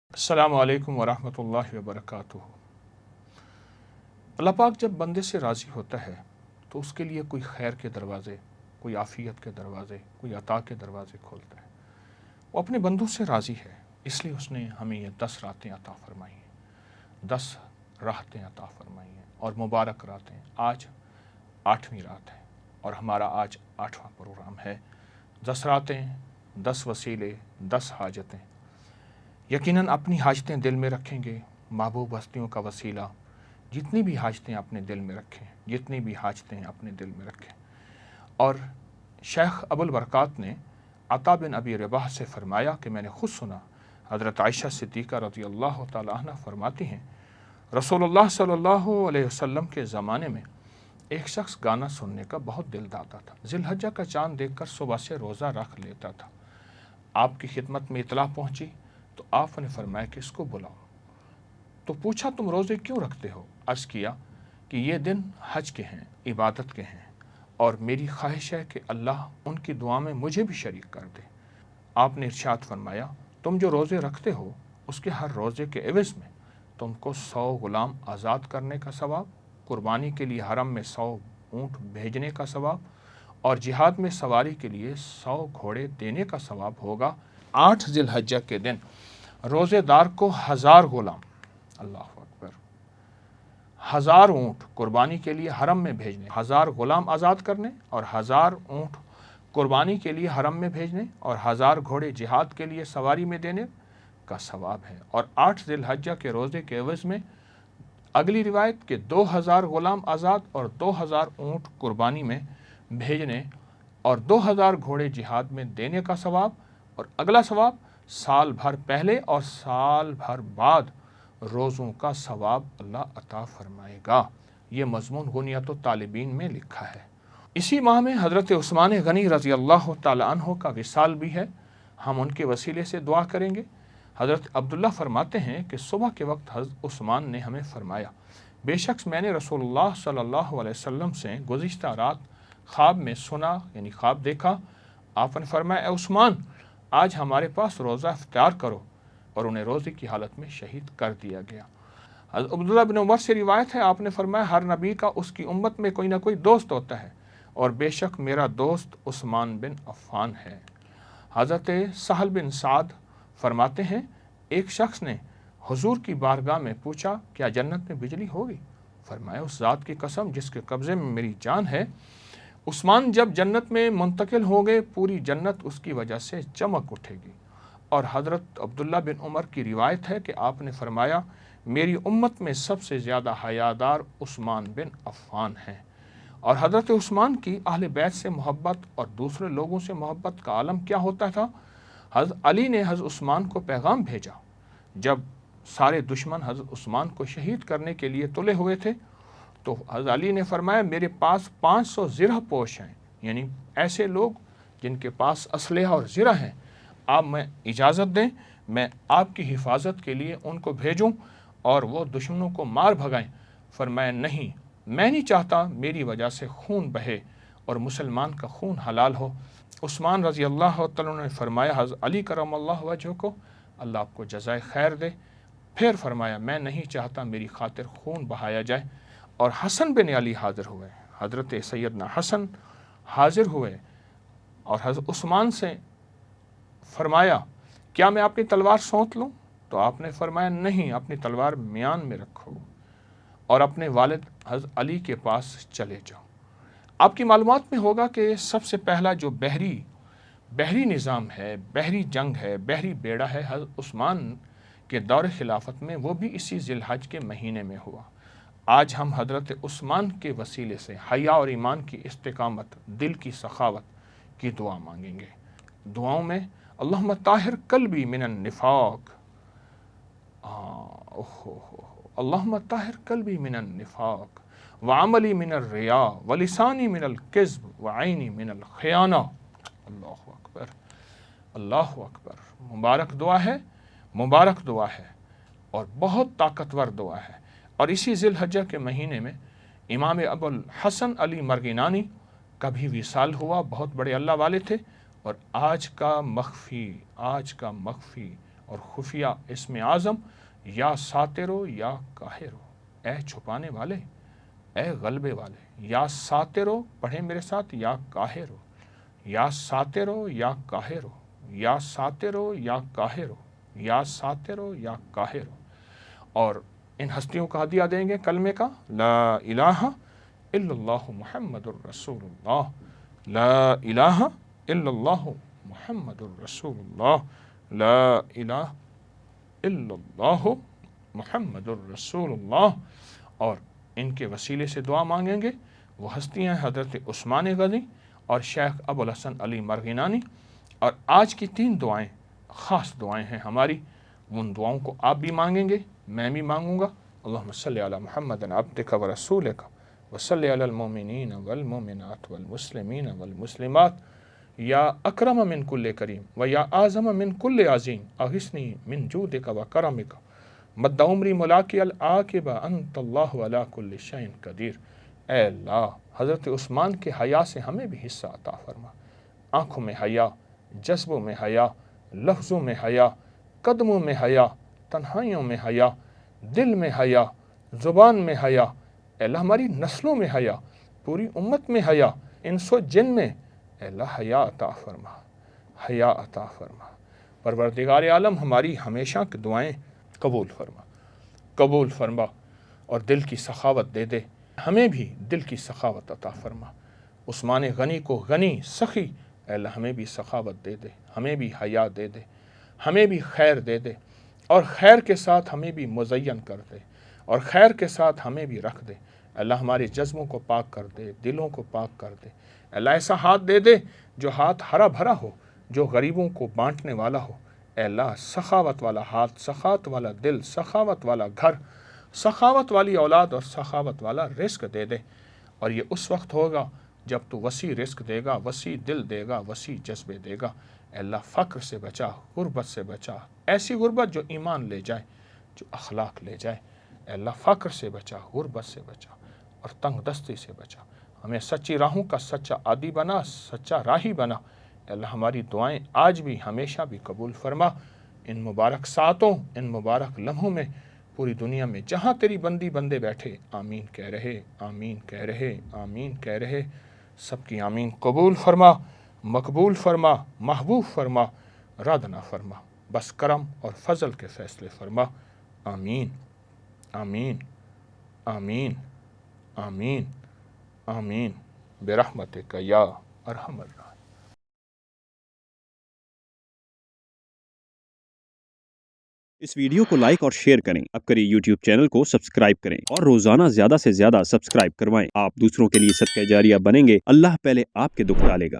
अस्सलामु अलैकुम वरहमतुल्लाहि वबरकातुहू। अल्लाह पाक जब बंदे से राज़ी होता है तो उसके लिए कोई खैर के दरवाज़े, कोई आफ़ियत के दरवाज़े, कोई अता के दरवाज़े खोलता है। वो अपने बंदों से राज़ी है, इसलिए उसने हमें ये 10 रातें अता फ़रमाई हैं, 10 राहतें अता फ़रमाई हैं और मुबारक रातें। आज 8वीं रात है और हमारा आज 8वां प्रोग्राम है। 10 रातें, 10 वसीले, 10 हाजतें। यकीनन अपनी हाजतें दिल में रखेंगे, महबूब हस्तियों का वसीला। जितनी भी हाजतें अपने दिल में रखें, जितनी भी हाजतें अपने दिल में रखें। और शेख अबुल बरकात ने अता बिन अबी रबाह से फरमाया कि मैंने खुद सुना, हज़रत आयशा सिद्दीक़ा रज़ियल्लाहु तआला अन्हा फरमाती हैं, रसूलुल्लाह सल्लल्लाहु अलैहि वसल्लम के ज़माने में एक शख्स गाना सुनने का बहुत दिल दाता था। ज़िलहज्जा का चाँद देखकर सुबह से रोज़ा रख लेता था। आपकी खिदमत में इतला पहुँची तो आपने फरमाया कि इसको बुलाओ। तो पूछा, तुम रोज़े क्यों रखते हो? अर्ज़ किया कि ये दिन हज के हैं, इबादत के हैं और मेरी ख्वाहिश है कि अल्लाह उनकी दुआ में मुझे भी शरीक कर दे। आपने इरशाद फरमाया, तुम जो रोज़े रखते हो उसके हर रोज़े के एवज़ में तुमको 100 गुलाम आज़ाद करने का सवाब, कुर्बानी के लिए हरम में 100 ऊँट भेजने का सवाब और जिहाद में सवारी के लिए 100 घोड़े देने का सवाब होगा। 8 ज़िलहज्जा के दिन रोज़ेदार को 1000 गुलाम, अल्लाह अकबर, 1000 ऊँट कुर्बानी के लिए हरम में भेजने, 1000 गुलाम आज़ाद करने और 1000 ऊँट कुर्बानी के लिए हरम में भेजने और 1000 घोड़े जिहाद के लिए सवारी में देने का सवाब है। और 8 ज़िलहज्जा के रोज़े के एवज़ में अगली रिवायत के 2000 गुलाम आज़ाद और 2000 ऊँट कुर्बानी में भेजने और 2000 घोड़े जिहाद में देने का सवाब। और अगला सवाब साल भर पहले और साल भर बाद रोज़ों का सवाब अल्लाह अता फरमाएगा। ये मज़मून गुनियत तालिबीन में लिखा है। इसी माह में हज़रत उस्मान गनी रज़ियल्लाहु तआला अन्हु का विसाल भी है। हम उनके वसीले से दुआ करेंगे। हज़रत अब्दुल्ला फरमाते हैं कि सुबह के वक्त हज़रत उस्मान ने हमें फरमाया, बेशक मैंने रसूलुल्लाह सल्लल्लाहु अलैहि वसल्लम से गुज़िश्ता रात ख्वाब में सुना, यानी ख्वाब देखा। आपने फरमाया, ए उस्मान, आज हमारे पास रोज़ा इफ्तार करो, और उन्हें रोज़े की हालत में शहीद कर दिया गया। हज़रत अब्दुल्लाह बिन उमर से रिवायत है, आपने फरमाया, हर नबी का उसकी उम्मत में कोई ना कोई दोस्त होता है और बेशक मेरा दोस्त उस्मान बिन अफ़्फ़ान है। हज़रत सहल बिन साद फरमाते हैं, एक शख्स ने हुजूर की बारगाह में पूछा, क्या जन्नत में बिजली होगी? फरमाया, उस ज़ात की कसम जिसके कब्ज़े में मेरी जान है, उस्मान जब जन्नत में मुंतकिल हो गए, पूरी जन्नत उसकी वजह से चमक उठेगी। और हज़रत अब्दुल्ला बिन उमर की रिवायत है कि आपने फरमाया, मेरी उम्मत में सबसे ज़्यादा हयादार उस्मान बिन अफ़्फ़ान हैं। और हज़रत उस्मान की अहले बैत से मोहब्बत और दूसरे लोगों से मोहब्बत का आलम क्या होता था? हज़रत अली ने हज़रत उस्मान को पैगाम भेजा। जब सारे दुश्मन हज़रत उस्मान को शहीद करने के लिए तुले हुए थे तो हज़रत अली ने फरमाया, मेरे पास 500 ज़िरह पोश हैं, यानी ऐसे लोग जिनके पास असलहा और ज़िरह हैं। आप मैं इजाज़त दें, मैं आपकी हिफाजत के लिए उनको भेजूं और वो दुश्मनों को मार भगाएं। फरमाया, नहीं, मैं नहीं चाहता मेरी वजह से खून बहे और मुसलमान का खून हलाल हो। उस्मान रज़ियल्लाहु तआला ने फरमाया, हज़रत अली करमल्लाहु वजहहू को अल्लाह आपको जज़ाए खैर दे। फिर फरमाया, मैं नहीं चाहता मेरी खातिर खून बहाया जाए। और हसन बिन अली हाज़िर हुए, हज़रत सैयदना हसन हाज़िर हुए और हज़रत उस्मान से फरमाया, क्या मैं अपनी तलवार सौंत लूँ? तो आपने फरमाया, नहीं, अपनी तलवार म्यान में रखो और अपने वालिद हज़रत अली के पास चले जाओ। आपकी मालूमात में होगा कि सबसे पहला जो बहरी निज़ाम है, बहरी जंग है, बहरी बेड़ा है, हज़रत उस्मान के दौर खिलाफत में, वो भी इसी ज़िलहज के महीने में हुआ। आज हम हज़रत उस्मान के वसीले से हया और ईमान की इस्तिकामत, दिल की सखावत की दुआ मांगेंगे। दुआओं में अल्लाहुम्मा ताहिर कल्बी मिनन निफाक, अल्लाहुम्मा ताहिर कल्बी मिनन निफाक व अमली मिनर रिया व लिसानी मिनल किज़्ब व ऐनी मिनल खियाना। अल्लाहु अकबर, अल्लाहु अकबर। मुबारक दुआ है, मुबारक दुआ है और बहुत ताकतवर दुआ है। और इसी ज़िलहज्जा के महीने में इमाम अबुल हसन अली मरगिनानी का भी विसाल हुआ। बहुत बड़े अल्लाह वाले थे और आज का मख्फ़ी اور خفیہ اسم اعظم یا ساترو یا قاہرو، اے چھپانے والے، اے غلبے والے، یا ساترو پڑھیں میرے ساتھ، یا قاہرو، یا ساترو یا قاہرو، یا ساترو یا قاہرو، یا ساترو یا قاہرو۔ اور ان ہستیوں کا ہدیہ دیں گے کلمے کا، لا الہ الا اللہ محمد الرسول اللہ، لا الہ الا اللہ محمد الرسول اللہ، لا الہ الا اللہ محمد الرسول اللہ۔ اور ان کے وسیلے سے دعا مانگیں گے، وہ ہستیاں ہیں حضرت عثمان غنی اور شیخ ابو الحسن علی مرغینانی۔ اور آج کی 3 دعائیں خاص دعائیں ہیں ہماری، ان دعاؤں کو آپ بھی مانگیں گے، میں بھی مانگوں گا۔ اللہم صلی علی محمد عبدک و رسولک وصلی علی المؤمنین والمؤمنات والمسلمین والمسلمات، یا اکرم من کل کریم و یا اعظم من کل عظیم، اغثنی من جودک و کرمک مد عمری ملاقی العاقبہ انت اللہ علی کل شیء قدیر۔ اے اللہ، حضرت عثمان کے حیا سے ہمیں بھی حصہ عطا فرما، آنکھوں میں حیا، جذبوں میں حیا، لفظوں میں حیا، قدموں میں حیا، تنہائیوں میں حیا، دل میں حیا، زبان میں حیا، اے اللہ ہماری نسلوں میں حیا، پوری امت میں حیا، انس و جن میں، اے اللہ حیا عطا فرما، حیا عطا فرما۔ پروردگار عالم ہماری ہمیشہ کی دعائیں قبول فرما، قبول فرما، اور دل کی سخاوت دے دے، ہمیں بھی دل کی سخاوت عطا فرما۔ عثمان غنی کو غنی سخی، اے اللہ ہمیں بھی سخاوت دے دے، ہمیں بھی حیا دے دے، ہمیں بھی خیر دے دے، اور خیر کے ساتھ ہمیں بھی مزین کر دے، اور خیر کے ساتھ ہمیں بھی رکھ دے۔ اللہ ہمارے جذبوں کو پاک کر دے، دلوں کو پاک کر دے۔ اللہ ایسا ہاتھ دے دے جو ہاتھ ہرا بھرا ہو، جو غریبوں کو بانٹنے والا ہو۔ اے اللہ سخاوت والا ہاتھ، سخاوت والا دل، سخاوت والا گھر، سخاوت والی اولاد اور سخاوت والا رزق دے دے۔ اور یہ اس وقت ہوگا جب تو وسیع رزق دے گا، وسیع دل دے گا، وسیع جذبے دے گا۔ اے اللہ فقر سے بچا، غربت سے بچا، ایسی غربت جو ایمان لے جائے، جو اخلاق لے جائے۔ اے اللہ فقر سے بچا، غربت سے بچا، اور تنگ دستی سے بچا۔ ہمیں سچی راہوں کا سچا عادی بنا، سچا راہی بنا۔ اے اللہ ہماری دعائیں آج بھی ہمیشہ بھی قبول فرما۔ ان مبارک ساعتوں، ان مبارک لمحوں میں پوری دنیا میں جہاں تیری بندی بندے بیٹھے آمین کہہ رہے، آمین کہہ رہے، آمین کہہ رہے، سب کی آمین قبول فرما، مقبول فرما، محبوب فرما، رد نہ فرما، بس کرم اور فضل کے فیصلے فرما۔ آمین آمین آمین آمین آمین برحمتک یا ارحم الراحمین۔ اس ویڈیو کو لائک اور شیئر کریں، اب کریں یوٹیوب چینل کو سبسکرائب کریں اور روزانہ زیادہ سے زیادہ سبسکرائب کروائیں۔ آپ دوسروں کے لیے صدقہ جاریہ بنیں گے، اللہ پہلے آپ کے دکھ ٹالے گا۔